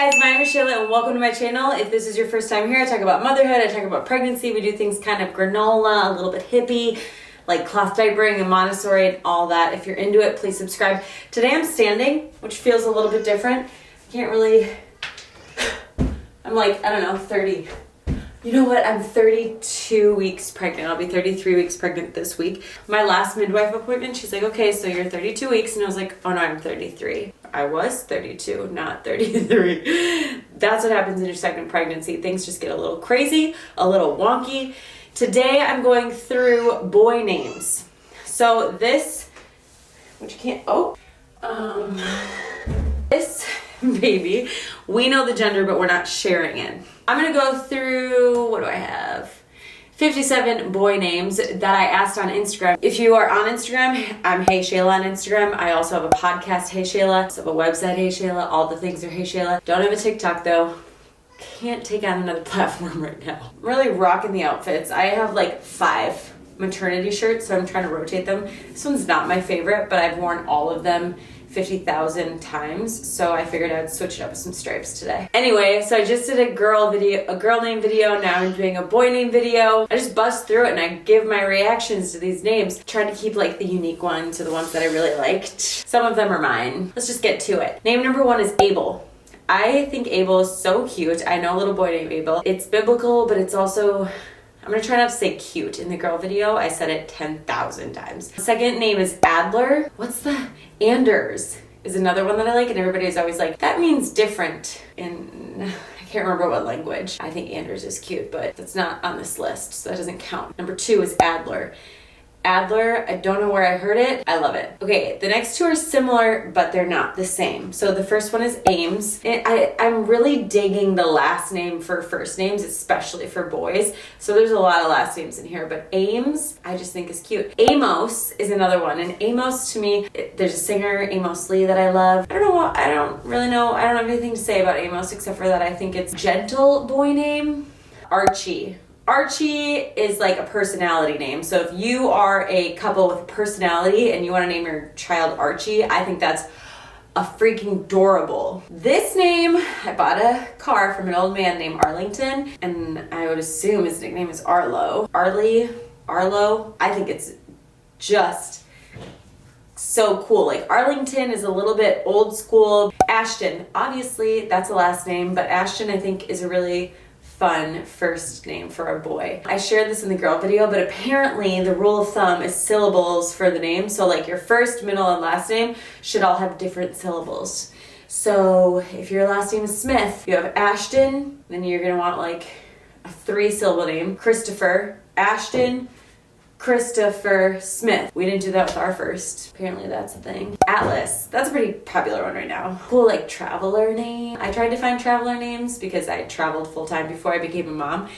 Guys, my name is Shayla and welcome to my channel. If this is your first time here, I talk about motherhood, I talk about pregnancy, we do things kind of granola, a little bit hippie, like cloth diapering and Montessori and all that. If you're into it, please subscribe. Today I'm standing, which feels a little bit different. Can't really, I'm like, I don't know, 30. You know what? I'm 32 weeks pregnant. I'll be 33 weeks pregnant this week. My last midwife appointment, she's like, okay, so you're 32 weeks. And I was like, oh no, I'm 33. I was 32, not 33. That's what happens in your second pregnancy. Things just get a little crazy, a little wonky. Today I'm going through boy names. So this, which you can't, this baby, we know the gender, but we're not sharing it. I'm gonna go through, what do I have? 57 boy names that I asked on Instagram. If you are on Instagram, I'm Hey Shayla on Instagram. I also have a podcast, Hey Shayla. I also have a website, Hey Shayla. All the things are Hey Shayla. Don't have a TikTok though. Can't take on another platform right now. I'm really rocking the outfits. I have like 5 maternity shirts, so I'm trying to rotate them. This one's not my favorite, but I've worn all of them 50,000 times, so I figured I'd switch it up with some stripes today. Anyway, so I just did a girl name video, now I'm doing a boy name video. I just bust through it and I give my reactions to these names. Trying to keep like the unique ones to the ones that I really liked. Some of them are mine. Let's just get to it. Name number 1 is Abel. I think Abel is so cute. I know a little boy named Abel. It's biblical, but it's also, I'm gonna try not to say cute. In the girl video, I said it 10,000 times. Second name is Adler. What's the Anders is another one that I like, and everybody's always like, that means different in, I can't remember what language. I think Anders is cute, but that's not on this list, so that doesn't count. Number 2 is Adler. Adler, I don't know where I heard it. I love it. Okay, the next 2 are similar, but they're not the same. So the first one is Ames. And I'm really digging the last name for first names, especially for boys. So there's a lot of last names in here, but Ames, I just think is cute. Amos is another one. And Amos, to me, there's a singer, Amos Lee, that I love. I don't really know. I don't have anything to say about Amos except for that I think it's gentle boy name. Archie. Archie is like a personality name. So if you are a couple with a personality and you want to name your child Archie, I think that's a freaking adorable. This name, I bought a car from an old man named Arlington, and I would assume his nickname is Arlo. Arlo. I think it's just so cool. Like Arlington is a little bit old school. Kashton, obviously that's a last name, but Kashton I think is a really fun first name for a boy. I shared this in the girl video, but apparently the rule of thumb is syllables for the name. So like your first, middle, and last name should all have different syllables. So if your last name is Smith, you have Ashton, then you're gonna want like a 3-syllable name. Christopher, Ashton, Christopher Smith. We didn't do that with our first. Apparently that's a thing. Atlas. That's a pretty popular one right now. Cool like traveler name. I tried to find traveler names because I traveled full time before I became a mom.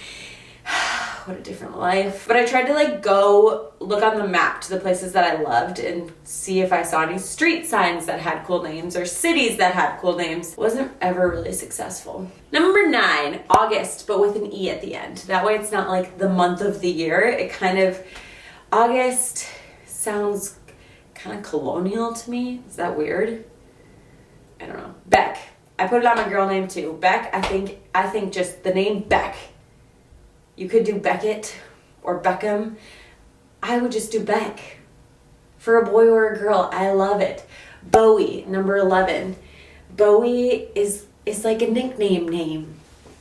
What a different life. But I tried to like go look on the map to the places that I loved and see if I saw any street signs that had cool names or cities that had cool names. Wasn't ever really successful. Number 9, August, but with an E at the end. That way it's not like the month of the year. It kind of, August sounds kind of colonial to me. Is that weird? I don't know. Beck. I put it on my girl name too. Beck, I think just the name Beck. You could do Beckett or Beckham. I would just do Beck. For a boy or a girl, I love it. Bowe, number 11. Bowe is like a nickname name.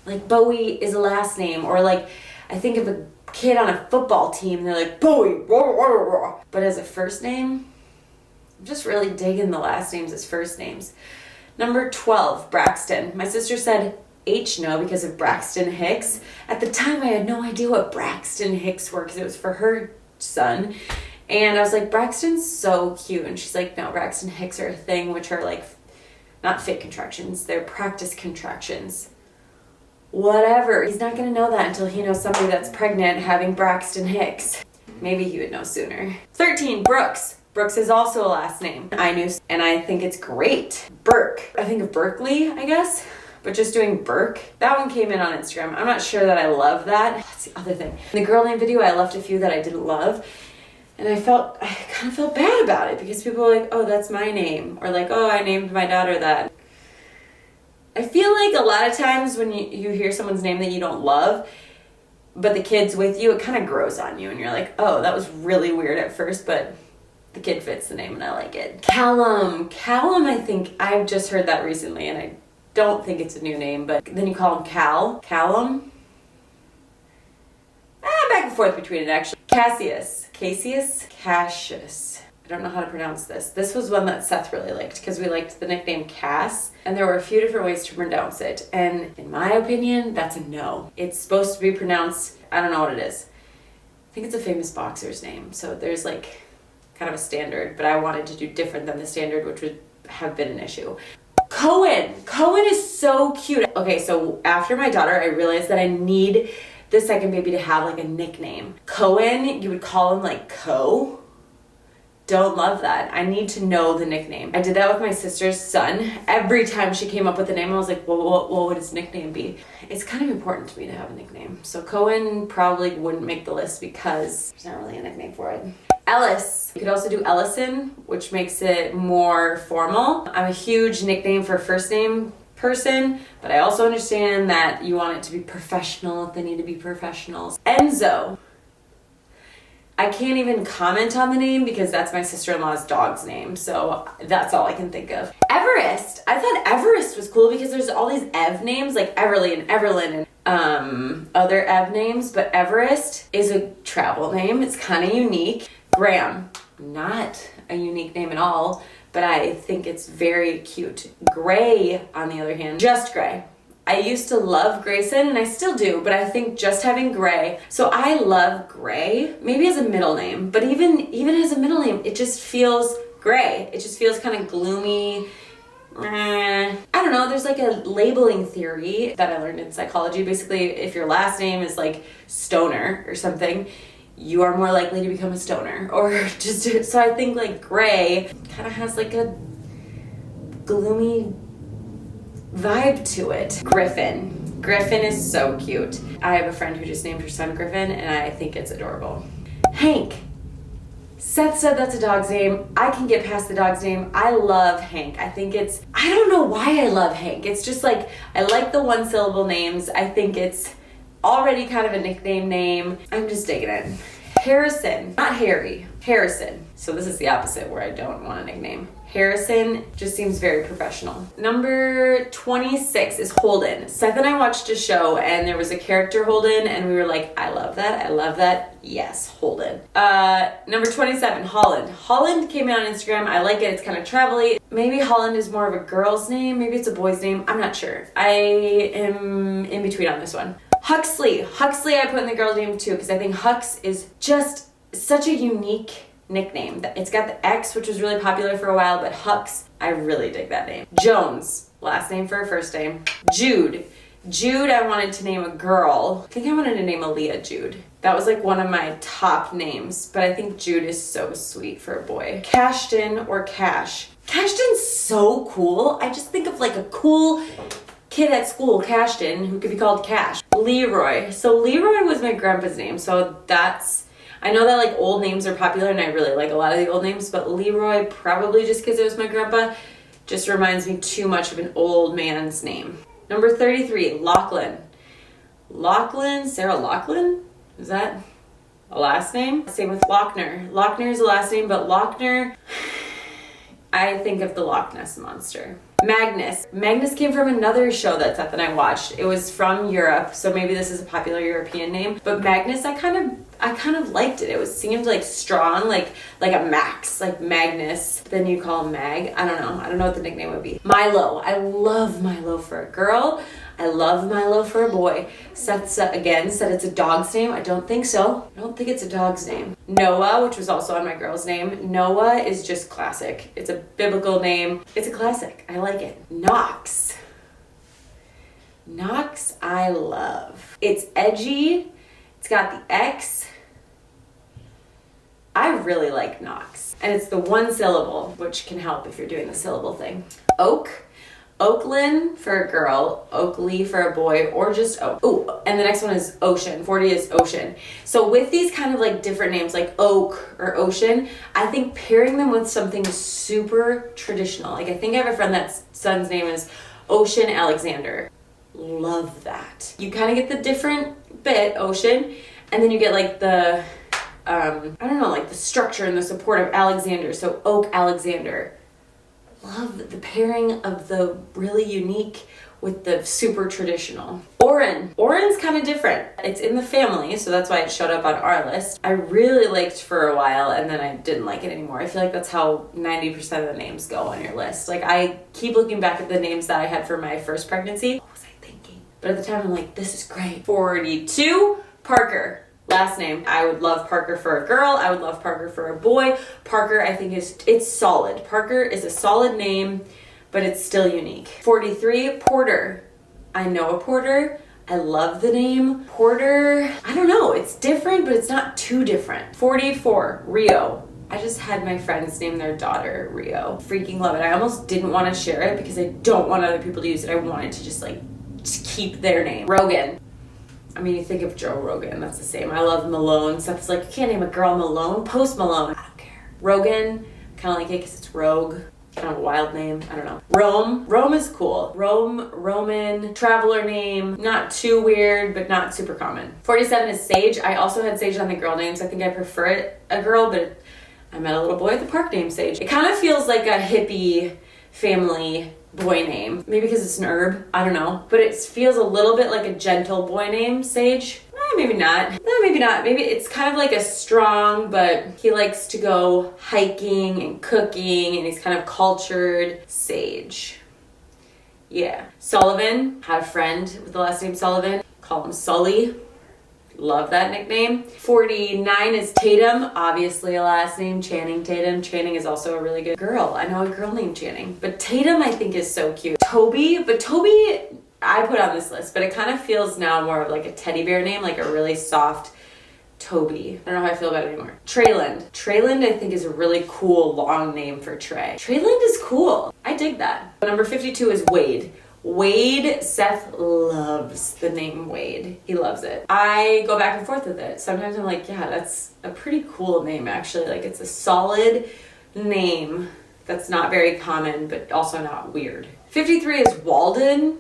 Like Bowe is a last name, or like I think of a kid on a football team and they're like Bowe. But as a first name, I'm just really digging the last names as first names. Number 12, Braxton. My sister said no because of Braxton Hicks. At the time I had no idea what Braxton Hicks were because it was for her son. And I was like, Braxton's so cute. And she's like, no, Braxton Hicks are a thing, which are like not fake contractions, they're practice contractions. Whatever. He's not gonna know that until he knows somebody that's pregnant having Braxton Hicks. Maybe he would know sooner. 13, Brooks. Brooks is also a last name. I knew, and I think it's great. Burke. I think of Berkeley, I guess, but just doing Burke. That one came in on Instagram. I'm not sure that I love that. That's the other thing. In the girl name video, I left a few that I didn't love. And I kind of felt bad about it because people were like, oh, that's my name. Or like, oh, I named my daughter that. I feel like a lot of times when you hear someone's name that you don't love, but the kid's with you, it kind of grows on you and you're like, oh, that was really weird at first, but the kid fits the name and I like it. Callum, I think I've just heard that recently and I don't think it's a new name, but then you call him Callum. Back and forth between it actually. Cassius. I don't know how to pronounce this. This was one that Seth really liked because we liked the nickname Cass, and there were a few different ways to pronounce it. And in my opinion, that's a no. It's supposed to be pronounced, I don't know what it is. I think it's a famous boxer's name. So there's like kind of a standard, but I wanted to do different than the standard, which would have been an issue. Cohen is so cute. Okay, so after my daughter, I realized that I need the second baby to have like a nickname. Cohen, you would call him like Co. Don't love that. I need to know the nickname. I did that with my sister's son. Every time she came up with a name, I was like, well, what would his nickname be? It's kind of important to me to have a nickname. So Cohen probably wouldn't make the list because there's not really a nickname for it. Ellis. You could also do Ellison, which makes it more formal. I'm a huge nickname for first name person, but I also understand that you want it to be professional if they need to be professionals. Enzo. I can't even comment on the name because that's my sister-in-law's dog's name, so that's all I can think of. Everest. I thought Everest was cool because there's all these Ev names like Everly and Everlyn and other Ev names, but Everest is a travel name. It's kind of unique. Graham. Not a unique name at all, but I think it's very cute. Gray, on the other hand, just Gray. I used to love Grayson, and I still do, but I think just having Gray. So I love Gray, maybe as a middle name, but even as a middle name, it just feels gray. It just feels kind of gloomy. I don't know, there's like a labeling theory that I learned in psychology. Basically, if your last name is like Stoner or something, you are more likely to become a stoner. Or just, so I think like Gray kind of has like a gloomy vibe to it. Griffin is so cute. I have a friend who just named her son Griffin, and I think it's adorable. Hank. Seth said that's a dog's name. I can get past the dog's name. I love Hank. I don't know why I love Hank. It's just like, I like the one syllable names. I think it's already kind of a nickname name. I'm just digging it. Harrison, not Harry, Harrison. So this is the opposite where I don't want a nickname. Harrison just seems very professional. Number 26 is Holden. Seth and I watched a show and there was a character Holden and we were like, I love that. Yes, Holden. Number 27, Holland. Holland came out on Instagram. I like it. It's kind of travel-y. Maybe Holland is more of a girl's name. Maybe it's a boy's name. I'm not sure. I am in between on this one. Huxley I put in the girl's name too because I think Hux is just such a unique nickname. It's got the X, which was really popular for a while, but Hux, I really dig that name. Jones, last name for a first name. Jude, I wanted to name a girl. I think I wanted to name Aaliyah Jude. That was like one of my top names, but I think Jude is so sweet for a boy. Kashton or Cash. Kashton's so cool. I just think of like a cool kid at school, Kashton, who could be called Cash. LeRoy. So LeRoy was my grandpa's name, so that's, I know that like old names are popular and I really like a lot of the old names, but LeRoy, probably just because it was my grandpa, just reminds me too much of an old man's name. Number 33, Lachlan. Sarah Lachlan? Is that a last name? Same with Lochner. Lochner is a last name, but Lochner, I think of the Loch Ness Monster. Magnus came from another show that Seth and I watched. It was from Europe, so maybe this is a popular European name. But Magnus, I kind of liked it. It seemed like strong, like a Max, like Magnus. Then you call him Mag. I don't know what the nickname would be. Milo. I love Milo for a girl. I love Milo for a boy. Seth again said it's a dog's name. I don't think so. I don't think it's a dog's name. Noah, which was also on my girl's name. Noah is just classic. It's a biblical name. It's a classic. I like it. Knox, I love. It's edgy. It's got the X. I really like Knox. And it's the one syllable, which can help if you're doing the syllable thing. Oakland for a girl, Oakley for a boy, or just Oak. Oh, and the next one is Ocean. 40 is Ocean. So with these kind of like different names like Oak or Ocean, I think pairing them with something super traditional. Like I think I have a friend that's son's name is Ocean Alexander. Love that. You kind of get the different bit, Ocean, and then you get like the, I don't know, like the structure and the support of Alexander. So Oak Alexander. Love the pairing of the really unique with the super traditional. Oren. Oren's kind of different. It's in the family, so that's why it showed up on our list. I really liked for a while, and then I didn't like it anymore. I feel like that's how 90% of the names go on your list. Like, I keep looking back at the names that I had for my first pregnancy. What was I thinking? But at the time, I'm like, this is great. 42, Parker. Last name. I would love Parker for a girl. I would love Parker for a boy. Parker, I think it's solid. Parker is a solid name, but it's still unique. 43, Porter. I know a Porter. I love the name. Porter, I don't know. It's different, but it's not too different. 44, Rio. I just had my friends name their daughter Rio. Freaking love it. I almost didn't want to share it because I don't want other people to use it. I wanted to just keep their name. Rogan. I mean, you think of Joe Rogan, that's the same. I love Malone. Stuff is like, you can't name a girl Malone. Post Malone. I don't care. Rogan, kind of like it because it's rogue. Kind of a wild name. I don't know. Rome is cool. Roman, traveler name. Not too weird, but not super common. 47 is Sage. I also had Sage on the girl names. I think I prefer it a girl, but I met a little boy at the park named Sage. It kind of feels like a hippie family boy name. Maybe because it's an herb. I don't know. But it feels a little bit like a gentle boy name, Sage. Maybe not. Maybe not. Maybe it's kind of like a strong, but he likes to go hiking and cooking, and he's kind of cultured. Sage. Yeah. Sullivan. Had a friend with the last name Sullivan. Call him Sully. Love that nickname. 49 is Tatum. Obviously a last name, Channing Tatum. Channing is also a really good girl. I know a girl named Channing. But Tatum I think is so cute. Toby, but Toby I put on this list, but it kind of feels now more of like a teddy bear name, like a really soft Toby. I don't know how I feel about it anymore. Treyland. Treyland I think is a really cool long name for Trey. Treyland is cool. I dig that. Number 52 is Wade. Wade, Seth loves the name Wade. He loves it. I go back and forth with it. Sometimes I'm like, yeah, that's a pretty cool name actually. Like it's a solid name that's not very common, but also not weird. 53 is Walden.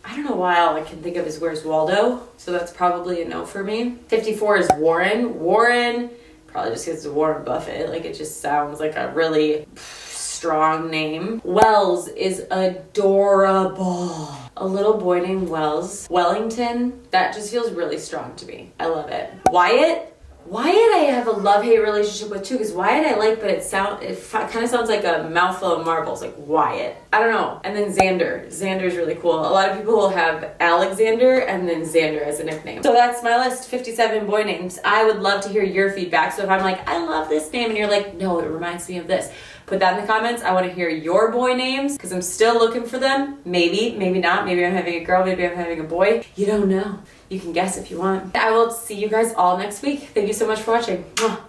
I don't know why all I can think of is Where's Waldo, so that's probably a no for me. 54 is Warren. Warren, probably just because it's Warren Buffett. Like it just sounds like a really strong name. Wells is adorable. A little boy named Wells. Wellington, that just feels really strong to me. I love it. Wyatt I have a love-hate relationship with too, because Wyatt I like, but it kind of sounds like a mouthful of marbles, like Wyatt. I don't know. And then Xander. Xander's really cool. A lot of people will have Alexander and then Xander as a nickname. So that's my list, 57 boy names. I would love to hear your feedback. So if I'm like, I love this name, and you're like, no, it reminds me of this, put that in the comments. I want to hear your boy names because I'm still looking for them. Maybe, maybe not. Maybe I'm having a girl. Maybe I'm having a boy. You don't know. You can guess if you want. I will see you guys all next week. Thank you so much for watching. Mwah.